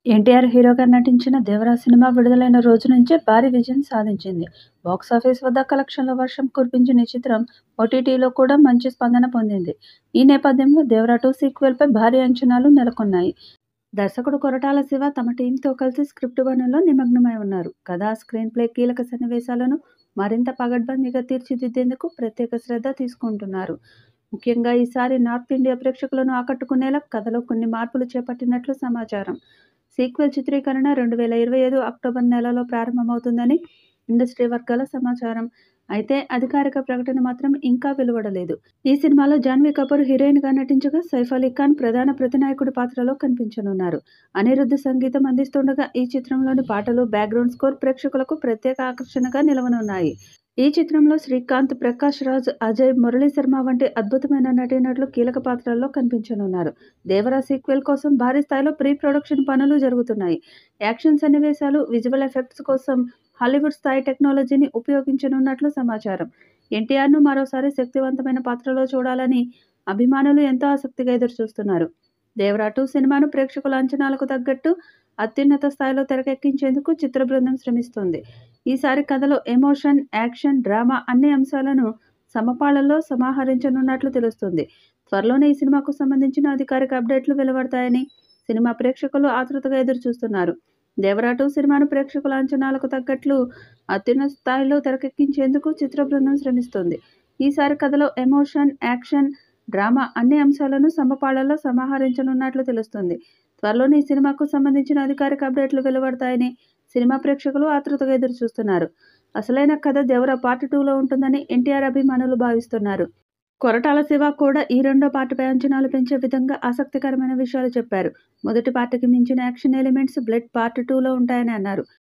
ఎన్టీఆర్ హీరోగా నటించిన 'దేవరా' సినిమా విడుదలైన రోజు నుంచే భారీ విజయం సాధించింది. బాక్సాఫీస్ వద్ద కలెక్షన్ల వర్షం కురిపించిన ఈ చిత్రం ఓటీటీలో కూడా మంచి స్పందన పొందింది. ఈ నేపథ్యంలో 'దేవరా 2' సీక్వెల్పై భారీ అంచనాలు నెలకొన్నాయి. దర్శకుడు కొరటాల శివ తమ టీంతో కలిసి స్క్రిప్ట్ పనుల్లో నిమగ్నమై ఉన్నారు. కథ, స్క్రీన్ ప్లే, కీలక సన్నివేశాలను మరింత పకడ్బందీగా తీర్చిదిద్దేందుకు ప్రత్యేక శ్రద్ధ తీసుకుంటున్నారు. ముఖ్యంగా ఈసారి నార్త్ ఇండియా ప్రేక్షకులను ఆకట్టుకునేలా కథలో కొన్ని మార్పులు చేపట్టినట్లు సమాచారం. సీక్వెల్ చిత్రీకరణ 2025 అక్టోబర్ నెలలో ప్రారంభమవుతుందని ఇండస్ట్రీ వర్గాల సమాచారం. అయితే అధికారిక ప్రకటన మాత్రం ఇంకా వెలువడలేదు. ఈ సినిమాలో జాన్వీ కపూర్ హీరోయిన్గా నటించగా సైఫ్ అలీ ఖాన్ ప్రధాన ప్రతినాయకుడి పాత్రలో కనిపించనున్నారు. అనిరుద్ధ్ సంగీతం అందిస్తుండగా ఈ చిత్రంలోని పాటలు, బ్యాక్గ్రౌండ్ స్కోర్ ప్రేక్షకులకు ప్రత్యేక ఆకర్షణగా నిలవనున్నాయి. ఈ చిత్రంలో శ్రీకాంత్, ప్రకాష్ రాజ్, అజయ్, మురళీ శర్మ వంటి అద్భుతమైన నటీనటులు కీలక పాత్రల్లో కనిపించనున్నారు. 'దేవరా' సీక్వెల్ కోసం భారీ స్థాయిలో ప్రీ ప్రొడక్షన్ పనులు జరుగుతున్నాయి. యాక్షన్ సన్నివేశాలు, విజువల్ ఎఫెక్ట్స్ కోసం హాలీవుడ్ స్థాయి టెక్నాలజీని ఉపయోగించనున్నట్లు సమాచారం. ఎన్టీఆర్ను మరోసారి శక్తివంతమైన పాత్రలో చూడాలని అభిమానులు ఎంతో ఆసక్తిగా ఎదురుచూస్తున్నారు. 'దేవరా 2' సినిమాను ప్రేక్షకుల అంచనాలకు తగ్గట్టు అత్యున్నత స్థాయిలో తెరకెక్కించేందుకు చిత్ర బృందం శ్రమిస్తోంది. ఈసారి కథలో ఎమోషన్, యాక్షన్, డ్రామా అన్ని అంశాలను సమపాళ్లలో సమాహరించనున్నట్లు తెలుస్తోంది. త్వరలోనే ఈ సినిమాకు సంబంధించిన అధికారిక అప్డేట్లు వెలువడతాయని సినిమా ప్రేక్షకులు ఆతృతగా ఎదురుచూస్తున్నారు. 'దేవరా 2' సినిమాను ప్రేక్షకుల అంచనాలకు తగ్గట్లు అత్యున్నత స్థాయిలో తెరకెక్కించేందుకు చిత్ర బృందం శ్రమిస్తోంది. ఈసారి కథలో ఎమోషన్, యాక్షన్, డ్రామా అన్ని అంశాలను సమపాళ్లలో సమాహరించనున్నట్లు తెలుస్తోంది. త్వరలోనే ఈ సినిమాకు సంబంధించిన అధికారిక అప్డేట్లు వెలువడతాయని సినిమా ప్రేక్షకులు ఆతృతగా ఎదురుచూస్తున్నారు. అసలైన కథ 'దేవరా పార్ట్ 2'లో ఉంటుందని ఎన్టీఆర్ అభిమానులు భావిస్తున్నారు. కొరటాల శివ కూడా ఈ రెండో పార్ట్పై అంచనాలు పెంచే విధంగా ఆసక్తికరమైన విషయాలు చెప్పారు. మొదటి పార్ట్కి మించిన యాక్షన్ ఎలిమెంట్స్ 'బ్లడ్ పార్ట్ 2'లో ఉంటాయని అన్నారు.